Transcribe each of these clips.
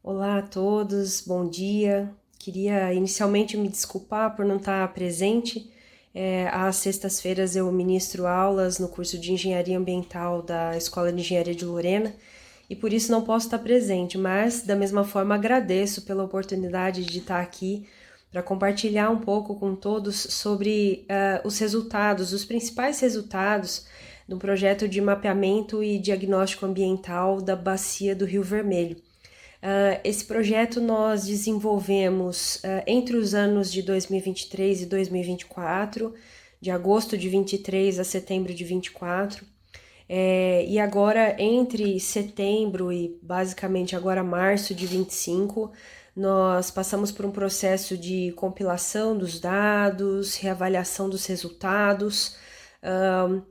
Olá a todos, bom dia. Queria inicialmente me desculpar por não estar presente. Às sextas-feiras eu ministro aulas no curso de Engenharia Ambiental da Escola de Engenharia de Lorena e por isso não posso estar presente, mas da mesma forma agradeço pela oportunidade de estar aqui para compartilhar um pouco com todos sobre os resultados, os principais resultados do projeto de mapeamento e diagnóstico ambiental da bacia do Rio Vermelho. Esse projeto nós desenvolvemos entre os anos de 2023 e 2024, de agosto de 23 a setembro de 24. E agora, entre setembro e basicamente agora março de 25, nós passamos por um processo de compilação dos dados, reavaliação dos resultados,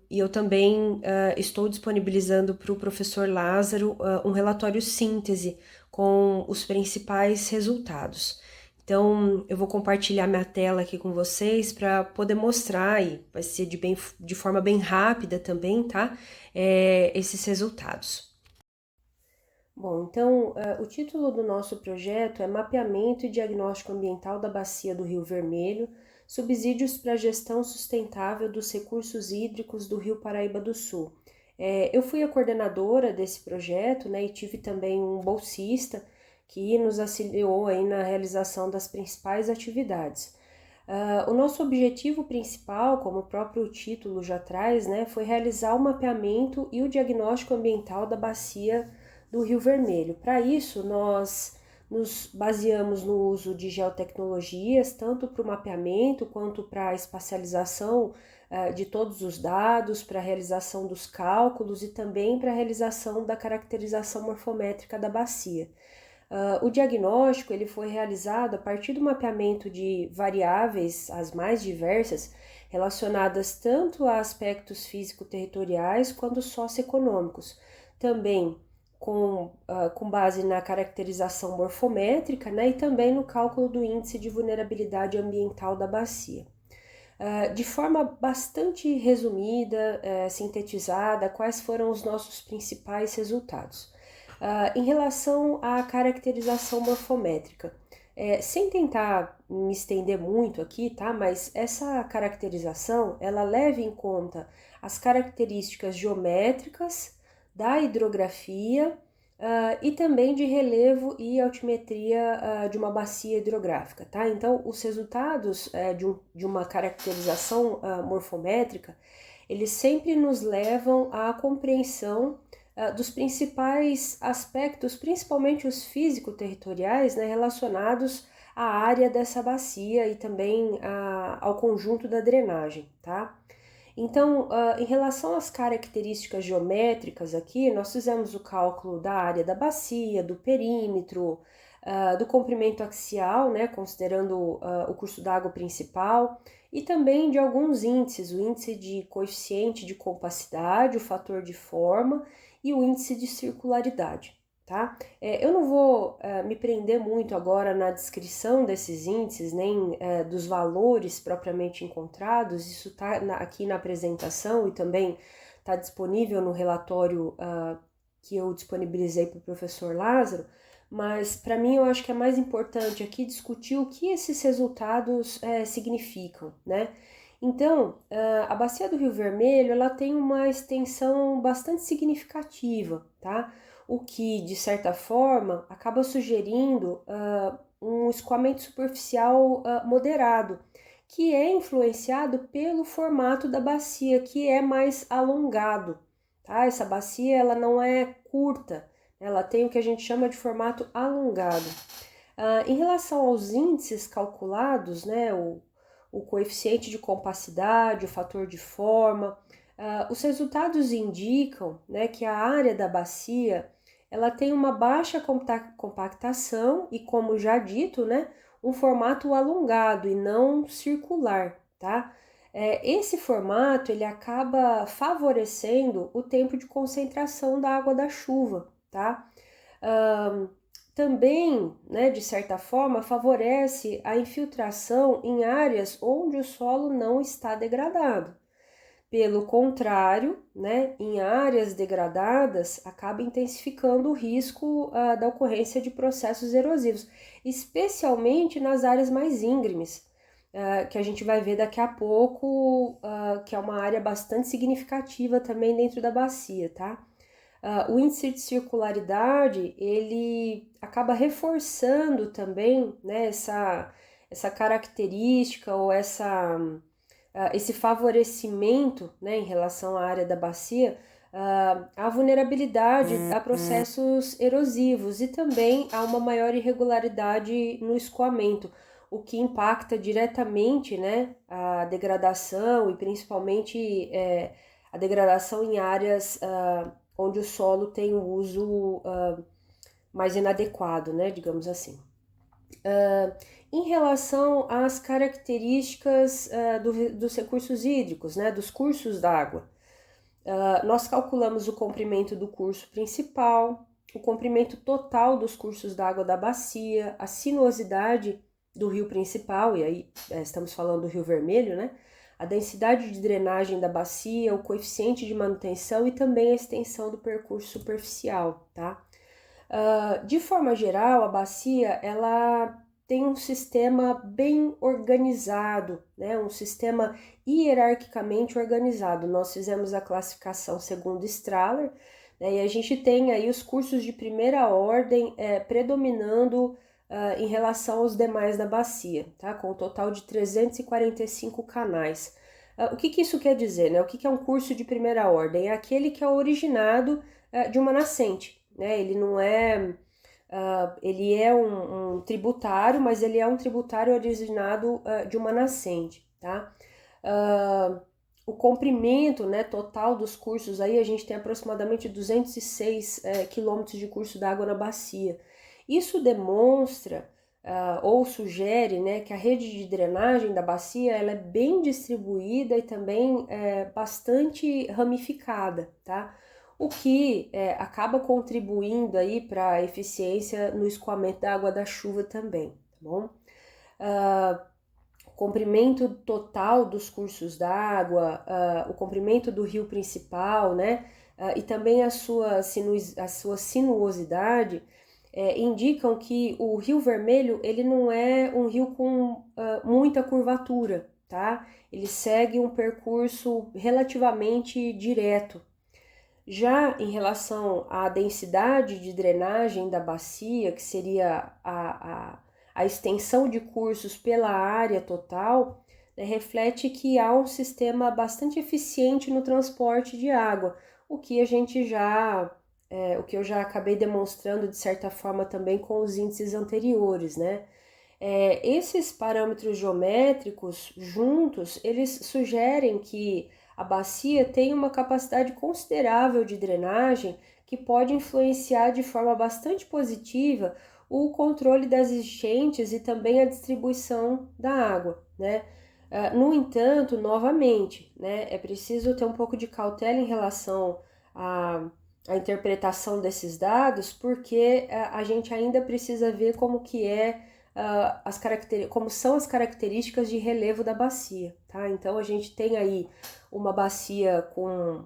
e eu também estou disponibilizando para o professor Lázaro um relatório síntese com os principais resultados. Então, eu vou compartilhar minha tela aqui com vocês para poder mostrar, e vai ser de forma bem rápida também, tá? Esses resultados. Bom, então, o título do nosso projeto é Mapeamento e Diagnóstico Ambiental da Bacia do Rio Vermelho, subsídios para a gestão sustentável dos recursos hídricos do Rio Paraíba do Sul. Eu fui a coordenadora desse projeto, né, e tive também um bolsista que nos auxiliou aí na realização das principais atividades. O nosso objetivo principal, como o próprio título já traz, né, foi realizar o mapeamento e o diagnóstico ambiental da bacia do Rio Vermelho. Para isso, nós nos baseamos no uso de geotecnologias, tanto para o mapeamento quanto para a espacialização de todos os dados, para a realização dos cálculos e também para a realização da caracterização morfométrica da bacia. O diagnóstico ele foi realizado a partir do mapeamento de variáveis, as mais diversas, relacionadas tanto a aspectos físico-territoriais quanto socioeconômicos. Também com base na caracterização morfométrica, né, e também no cálculo do índice de vulnerabilidade ambiental da bacia. De forma bastante resumida, sintetizada, quais foram os nossos principais resultados? Em relação à caracterização morfométrica, sem tentar me estender muito aqui, tá? Mas essa caracterização, ela leva em conta as características geométricas da hidrografia e também de relevo e altimetria de uma bacia hidrográfica, tá? Então, os resultados de uma caracterização morfométrica, eles sempre nos levam à compreensão dos principais aspectos, principalmente os físico-territoriais, né, relacionados à área dessa bacia e também ao conjunto da drenagem, tá? Então, em relação às características geométricas aqui, nós fizemos o cálculo da área da bacia, do perímetro, do comprimento axial, né, considerando o curso d'água principal, e também de alguns índices, o índice de coeficiente de compacidade, o fator de forma e o índice de circularidade. Tá? Eu não vou me prender muito agora na descrição desses índices, nem dos valores propriamente encontrados, isso está aqui na apresentação e também está disponível no relatório que eu disponibilizei para o professor Lázaro, mas para mim eu acho que é mais importante aqui discutir o que esses resultados significam, né? Então, a bacia do Rio Vermelho, ela tem uma extensão bastante significativa, tá? O que, de certa forma, acaba sugerindo um escoamento superficial moderado, que é influenciado pelo formato da bacia, que é mais alongado, tá? Essa bacia, ela não é curta, ela tem o que a gente chama de formato alongado. Em relação aos índices calculados, né, o coeficiente de compacidade, o fator de forma, os resultados indicam, né, que a área da bacia ela tem uma baixa compactação e, como já dito, né, um formato alongado e não circular, tá? Esse formato ele acaba favorecendo o tempo de concentração da água da chuva, tá? Também, né, de certa forma, favorece a infiltração em áreas onde o solo não está degradado. Pelo contrário, né, em áreas degradadas, acaba intensificando o risco da ocorrência de processos erosivos, especialmente nas áreas mais íngremes, que a gente vai ver daqui a pouco, que é uma área bastante significativa também dentro da bacia, tá? O índice de circularidade, ele acaba reforçando também, né, essa característica ou esse favorecimento, né, em relação à área da bacia, a vulnerabilidade a processos erosivos e também a uma maior irregularidade no escoamento, o que impacta diretamente, né, a degradação e principalmente a degradação em áreas onde o solo tem um uso mais inadequado, né, digamos assim. Em relação às características dos recursos hídricos, né, dos cursos d'água, nós calculamos o comprimento do curso principal, o comprimento total dos cursos d'água da bacia, a sinuosidade do rio principal, e aí estamos falando do Rio Vermelho, né? A densidade de drenagem da bacia, o coeficiente de manutenção e também a extensão do percurso superficial, tá? De forma geral, a bacia, ela tem um sistema bem organizado, né? Um sistema hierarquicamente organizado. Nós fizemos a classificação segundo Strahler, né? E a gente tem aí os cursos de primeira ordem predominando em relação aos demais da bacia, tá? Com um total de 345 canais. O que isso quer dizer, né? O que é um curso de primeira ordem? É aquele que é originado de uma nascente, né? Ele não é... ele é um tributário, mas ele é um tributário originado de uma nascente, tá? O comprimento, né, total dos cursos, aí a gente tem aproximadamente 206 quilômetros de curso d'água na bacia. Isso demonstra ou sugere, né, que a rede de drenagem da bacia ela é bem distribuída e também bastante ramificada, tá? O que acaba contribuindo aí para a eficiência no escoamento da água da chuva também, tá bom? O comprimento total dos cursos d'água, o comprimento do rio principal, né, e também a sua sinuosidade indicam que o Rio Vermelho ele não é um rio com muita curvatura, tá? Ele segue um percurso relativamente direto. Já em relação à densidade de drenagem da bacia, que seria a extensão de cursos pela área total, né, reflete que há um sistema bastante eficiente no transporte de água, o que o que eu já acabei demonstrando de certa forma também com os índices anteriores, né? Esses parâmetros geométricos juntos, eles sugerem que a bacia tem uma capacidade considerável de drenagem que pode influenciar de forma bastante positiva o controle das enchentes e também a distribuição da água, né? No entanto, novamente, né, é preciso ter um pouco de cautela em relação à interpretação desses dados, porque a gente ainda precisa ver como que como são as características de relevo da bacia, tá? Então a gente tem aí uma bacia com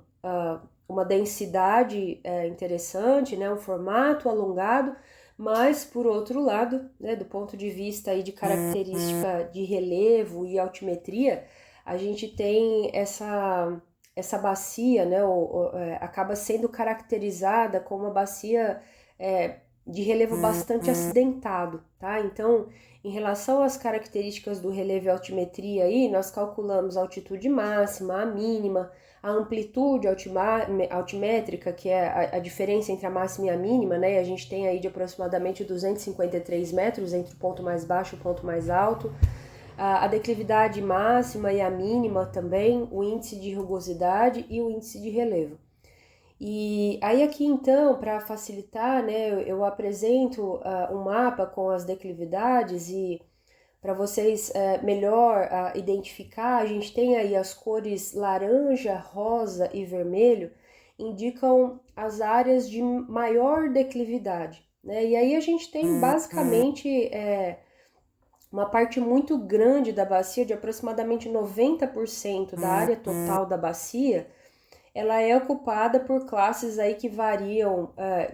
uma densidade interessante, né? Um formato alongado, mas por outro lado, né, do ponto de vista aí de característica de relevo e altimetria, a gente tem essa bacia, né, acaba sendo caracterizada como uma bacia de relevo bastante acidentado, tá? Então, em relação às características do relevo e altimetria aí, nós calculamos a altitude máxima, a mínima, a amplitude altimétrica, que é a diferença entre a máxima e a mínima, né? E a gente tem aí de aproximadamente 253 metros entre o ponto mais baixo e o ponto mais alto. A declividade máxima e a mínima também, o índice de rugosidade e o índice de relevo. E aí aqui então, para facilitar, né, eu apresento um mapa com as declividades e para vocês melhor identificar, a gente tem aí as cores laranja, rosa e vermelho, indicam as áreas de maior declividade, né? E aí a gente tem basicamente uma parte muito grande da bacia, de aproximadamente 90% da área total da bacia, ela é ocupada por classes aí que variam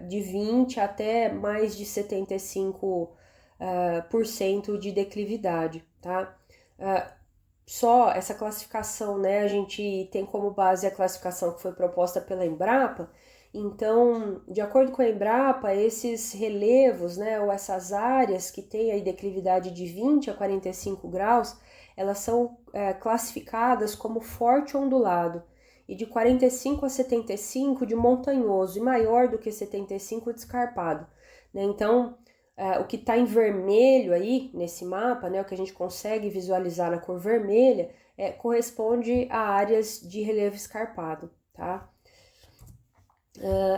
de 20 até mais de 75% de declividade, tá? Só essa classificação, né, a gente tem como base a classificação que foi proposta pela Embrapa. Então, de acordo com a Embrapa, esses relevos, né, ou essas áreas que têm aí declividade de 20 a 45 graus, elas são classificadas como forte ondulado, e de 45 a 75 de montanhoso, e maior do que 75 de escarpado, né? Então, o que está em vermelho aí nesse mapa, né, o que a gente consegue visualizar na cor vermelha, corresponde a áreas de relevo escarpado, tá?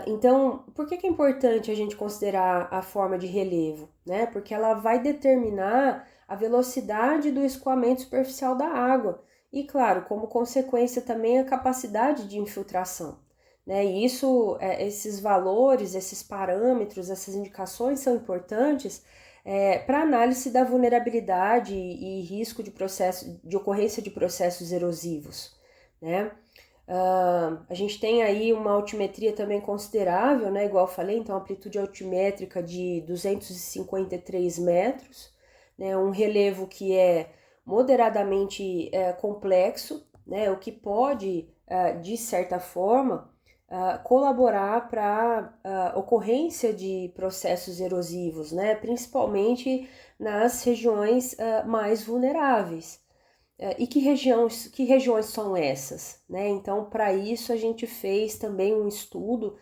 Então, por que é importante a gente considerar a forma de relevo, né? Porque ela vai determinar a velocidade do escoamento superficial da água e, claro, como consequência também a capacidade de infiltração, né? E isso, esses valores, esses parâmetros, essas indicações são importantes para análise da vulnerabilidade e risco de ocorrência de processos erosivos, né? A gente tem aí uma altimetria também considerável, né? Igual eu falei, então amplitude altimétrica de 253 metros, né? Um relevo que é moderadamente complexo, né? O que pode, de certa forma, colaborar para a ocorrência de processos erosivos, né? Principalmente nas regiões mais vulneráveis. E que regiões são essas, né? Então, para isso, a gente fez também um estudo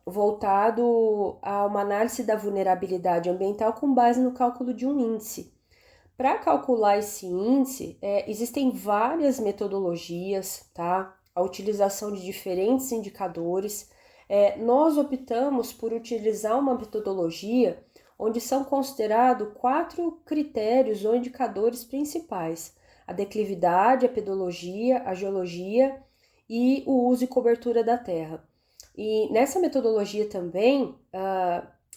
voltado a uma análise da vulnerabilidade ambiental com base no cálculo de um índice. Para calcular esse índice, existem várias metodologias, tá? A utilização de diferentes indicadores. Nós optamos por utilizar uma metodologia onde são considerados 4 critérios ou indicadores principais: a declividade, a pedologia, a geologia e o uso e cobertura da terra. E nessa metodologia também,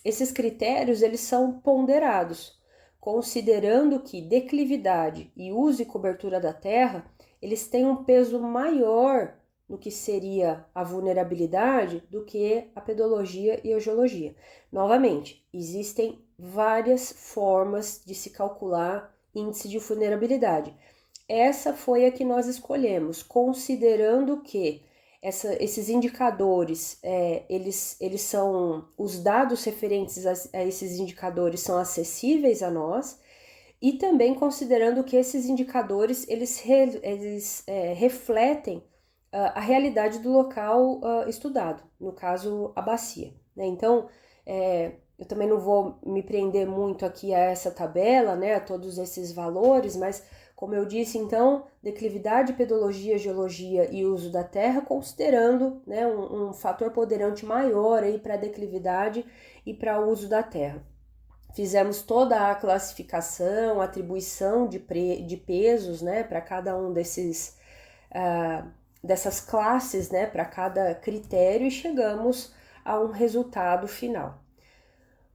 esses critérios eles são ponderados, considerando que declividade e uso e cobertura da terra, eles têm um peso maior no que seria a vulnerabilidade do que a pedologia e a geologia. Novamente, existem várias formas de se calcular índice de vulnerabilidade. Essa foi a que nós escolhemos, considerando que esses indicadores, eles são, os dados referentes a esses indicadores são acessíveis a nós, e também considerando que esses indicadores, eles refletem a realidade do local estudado, no caso, a bacia, né? Então, eu também não vou me prender muito aqui a essa tabela, né, a todos esses valores, mas como eu disse, então, declividade, pedologia, geologia e uso da terra, considerando, né, um fator ponderante maior aí para a declividade e para o uso da terra. Fizemos toda a classificação, atribuição de pesos, né, para cada um dessas classes, né, para cada critério, e chegamos a um resultado final.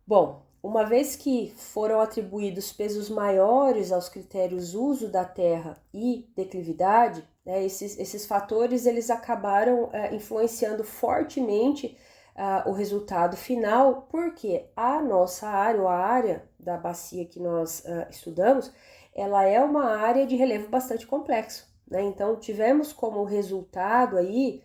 Bom, uma vez que foram atribuídos pesos maiores aos critérios uso da terra e declividade, né, esses fatores eles acabaram influenciando fortemente o resultado final, porque a nossa área, ou a área da bacia que nós estudamos, ela é uma área de relevo bastante complexo, né? Então, tivemos como resultado aí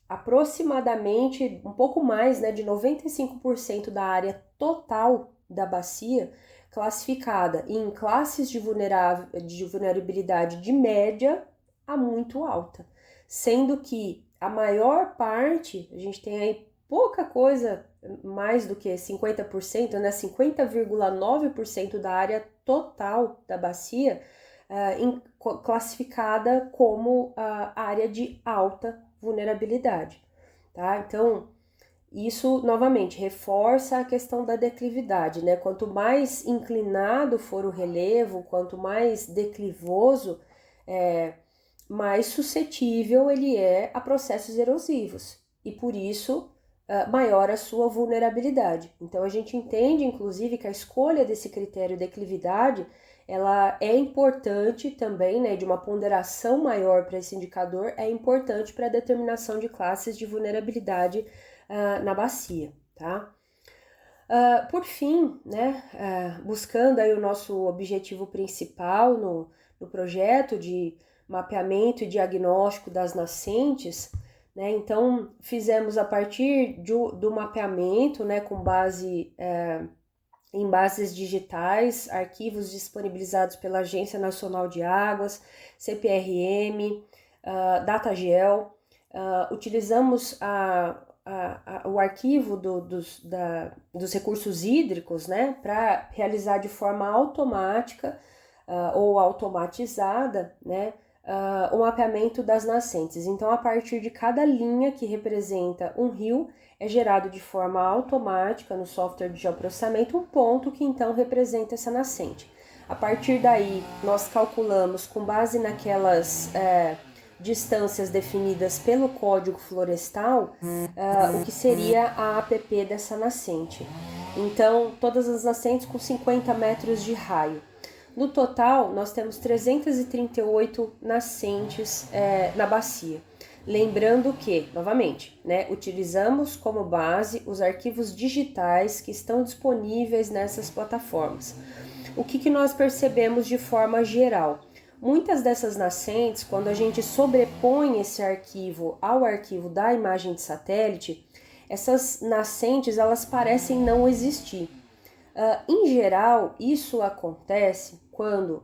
aproximadamente um pouco mais, né, de 95% da área total da bacia classificada em classes de vulnerabilidade de média a muito alta, sendo que a maior parte, a gente tem aí pouca coisa mais do que 50%, né, 50,9% da área total da bacia classificada como área de alta vulnerabilidade, tá? Então, isso novamente reforça a questão da declividade, né? Quanto mais inclinado for o relevo, quanto mais declivoso, mais suscetível ele é a processos erosivos. E por isso, maior a sua vulnerabilidade. Então a gente entende, inclusive, que a escolha desse critério declividade, ela é importante também, né, de uma ponderação maior para esse indicador, é importante para a determinação de classes de vulnerabilidade na bacia, tá? Por fim, né, buscando aí o nosso objetivo principal no projeto de mapeamento e diagnóstico das nascentes, né, então fizemos a partir do mapeamento, né, com base em bases digitais, arquivos disponibilizados pela Agência Nacional de Águas, CPRM, DataGel, utilizamos o arquivo dos recursos hídricos, né, para realizar de forma automática ou automatizada, né, o mapeamento das nascentes. Então, a partir de cada linha que representa um rio, é gerado de forma automática no software de geoprocessamento um ponto que então representa essa nascente. A partir daí, nós calculamos com base naquelas distâncias definidas pelo Código Florestal, o que seria a APP dessa nascente. Então, todas as nascentes com 50 metros de raio. No total, nós temos 338 nascentes na bacia. Lembrando que, novamente, né, utilizamos como base os arquivos digitais que estão disponíveis nessas plataformas. O que nós percebemos de forma geral? Muitas dessas nascentes, quando a gente sobrepõe esse arquivo ao arquivo da imagem de satélite, essas nascentes elas parecem não existir. Em geral, isso acontece quando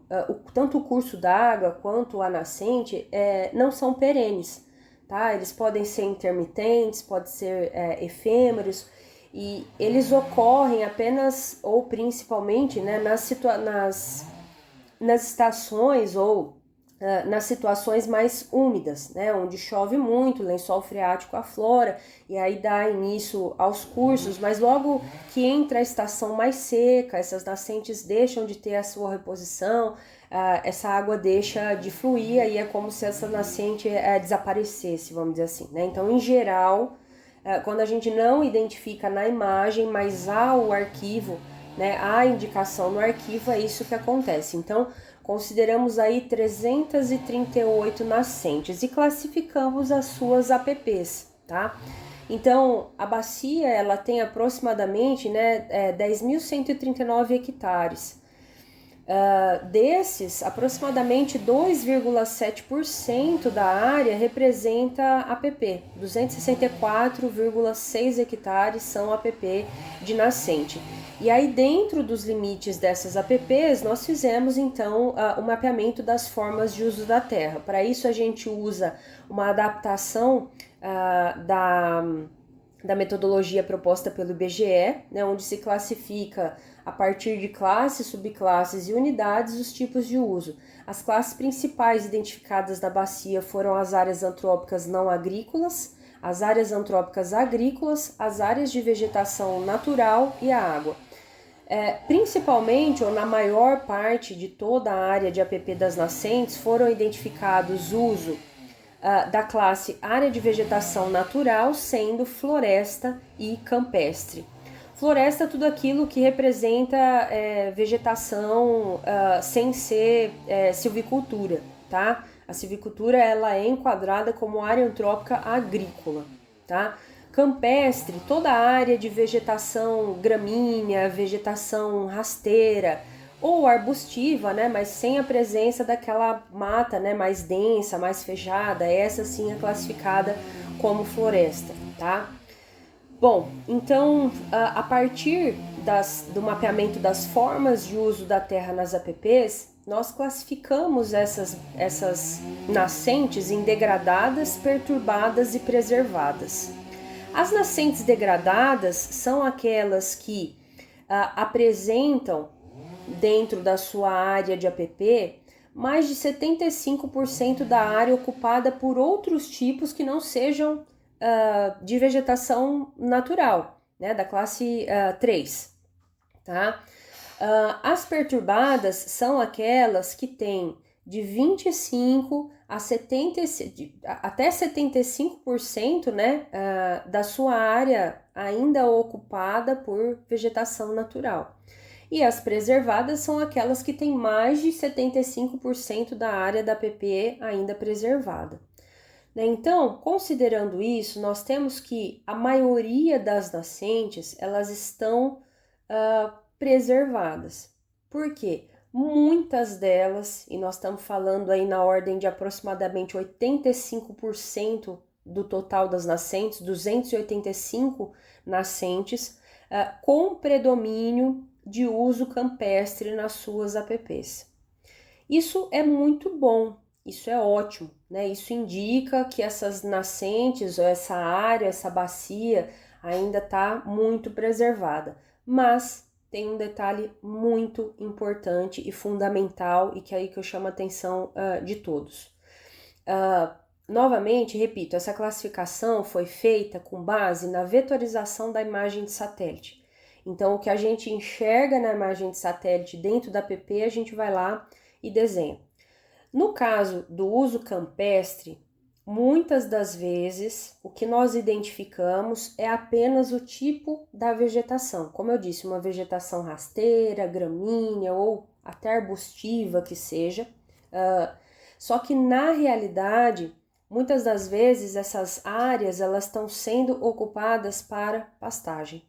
tanto o curso d'água quanto a nascente não são perenes, tá? Eles podem ser intermitentes, podem ser efêmeros, e eles ocorrem apenas ou principalmente, né, nas estações ou nas situações mais úmidas, né, onde chove muito, o lençol freático aflora e aí dá início aos cursos, mas logo que entra a estação mais seca, essas nascentes deixam de ter a sua reposição, essa água deixa de fluir e é como se essa nascente desaparecesse, vamos dizer assim, né? Então, em geral, quando a gente não identifica na imagem, mas há o arquivo, né, a indicação no arquivo, é isso que acontece. Então, consideramos aí 338 nascentes e classificamos as suas APPs, tá? Então, a bacia, ela tem aproximadamente, né, 10.139 hectares. Desses, aproximadamente 2,7% da área representa APP, 264,6 hectares são APP de nascente. E aí, dentro dos limites dessas APPs, nós fizemos então o mapeamento das formas de uso da terra. Para isso, a gente usa uma adaptação da metodologia proposta pelo IBGE, né, onde se classifica a partir de classes, subclasses e unidades os tipos de uso. As classes principais identificadas na bacia foram as áreas antrópicas não agrícolas, as áreas antrópicas agrícolas, as áreas de vegetação natural e a água. Principalmente, ou na maior parte de toda a área de APP das nascentes, foram identificados uso da classe área de vegetação natural, sendo floresta e campestre. Floresta é tudo aquilo que representa vegetação sem ser silvicultura, tá? A silvicultura ela é enquadrada como área antrópica agrícola, tá? Campestre, toda a área de vegetação gramínea, vegetação rasteira, ou arbustiva, né, mas sem a presença daquela mata, né, mais densa, mais fechada, essa sim é classificada como floresta, tá? Bom, então, a partir do mapeamento das formas de uso da terra nas APPs, nós classificamos essas nascentes em degradadas, perturbadas e preservadas. As nascentes degradadas são aquelas que apresentam dentro da sua área de APP, mais de 75% da área ocupada por outros tipos que não sejam de vegetação natural, né, da classe 3, tá? As perturbadas são aquelas que têm de 25 até 75%, né, da sua área ainda ocupada por vegetação natural. E as preservadas são aquelas que têm mais de 75% da área da PP ainda preservada. Então, considerando isso, nós temos que a maioria das nascentes, elas estão preservadas. Por quê? Muitas delas, e nós estamos falando aí na ordem de aproximadamente 85% do total das nascentes, 285 nascentes, com predomínio de uso campestre nas suas APPs. Isso é muito bom, isso é ótimo, né? Isso indica que essas nascentes, ou essa área, essa bacia ainda está muito preservada. Mas tem um detalhe muito importante e fundamental, e que é aí que eu chamo a atenção de todos. Novamente, repito, essa classificação foi feita com base na vetorização da imagem de satélite. Então, o que a gente enxerga na imagem de satélite dentro da APP, a gente vai lá e desenha. No caso do uso campestre, muitas das vezes o que nós identificamos é apenas o tipo da vegetação. Como eu disse, uma vegetação rasteira, gramínea ou até arbustiva que seja. Só que na realidade, muitas das vezes essas áreas elas estão sendo ocupadas para pastagem.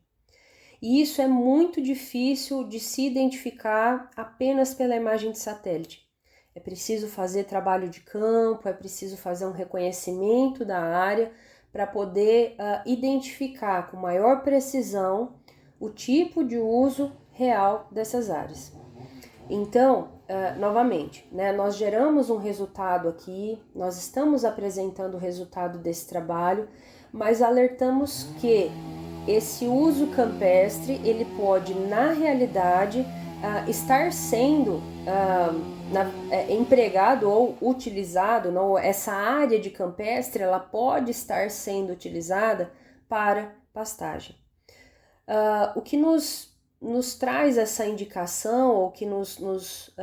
E isso é muito difícil de se identificar apenas pela imagem de satélite. É preciso fazer trabalho de campo, é preciso fazer um reconhecimento da área para poder identificar com maior precisão o tipo de uso real dessas áreas. Então, novamente, né, nós geramos um resultado aqui, nós estamos apresentando o resultado desse trabalho, mas alertamos que esse uso campestre, ele pode, na realidade, estar sendo empregado ou utilizado, não, essa área de campestre, ela pode estar sendo utilizada para pastagem. O que nos traz essa indicação, ou que nos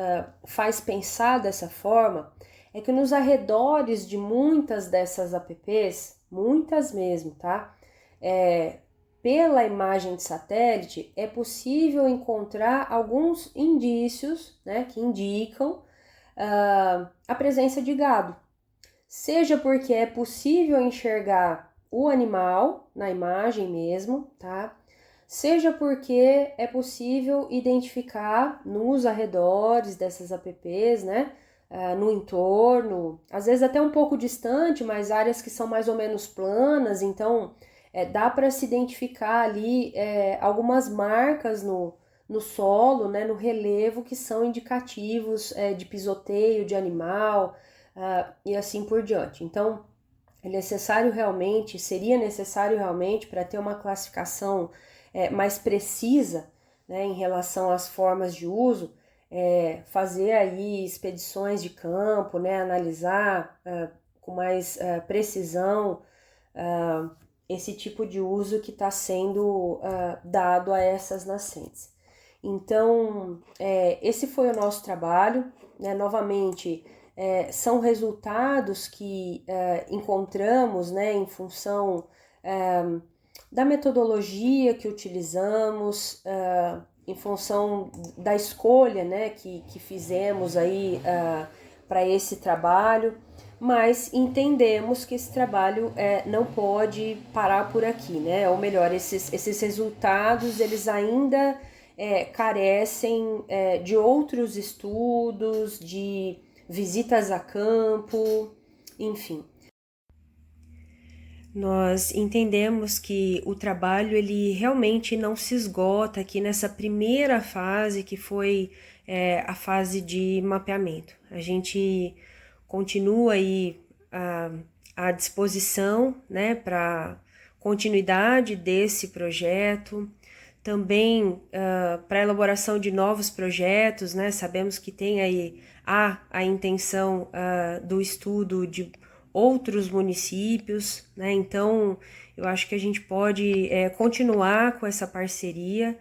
faz pensar dessa forma, é que nos arredores de muitas dessas APPs, muitas mesmo, tá? Pela imagem de satélite, é possível encontrar alguns indícios, né, que indicam a presença de gado. Seja porque é possível enxergar o animal na imagem mesmo, tá? Seja porque é possível identificar nos arredores dessas APPs, né, no entorno, às vezes até um pouco distante, mas áreas que são mais ou menos planas, então dá para se identificar ali algumas marcas no solo, né, no relevo, que são indicativos de pisoteio de animal e assim por diante. Então, seria necessário realmente, para ter uma classificação mais precisa, né, em relação às formas de uso, fazer aí expedições de campo, né, analisar com mais precisão esse tipo de uso que está sendo dado a essas nascentes. Então, esse foi o nosso trabalho, né? Novamente, são resultados que encontramos, né, em função da metodologia que utilizamos, em função da escolha, né, que fizemos aí para esse trabalho, mas entendemos que esse trabalho não pode parar por aqui, né? Ou melhor, esses resultados, eles ainda carecem de outros estudos, de visitas a campo, enfim. Nós entendemos que o trabalho ele realmente não se esgota aqui nessa primeira fase, que foi a fase de mapeamento. A gente continua aí à disposição, né, para continuidade desse projeto, também para a elaboração de novos projetos, né? Sabemos que tem aí a intenção do estudo de outros municípios, né? Então, eu acho que a gente pode continuar com essa parceria,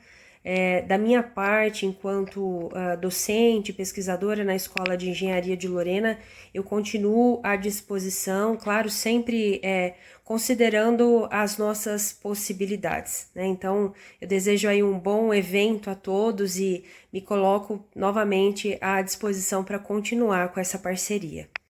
Da minha parte, enquanto docente, pesquisadora na Escola de Engenharia de Lorena, eu continuo à disposição, claro, sempre considerando as nossas possibilidades, né? Então, eu desejo aí um bom evento a todos e me coloco novamente à disposição para continuar com essa parceria.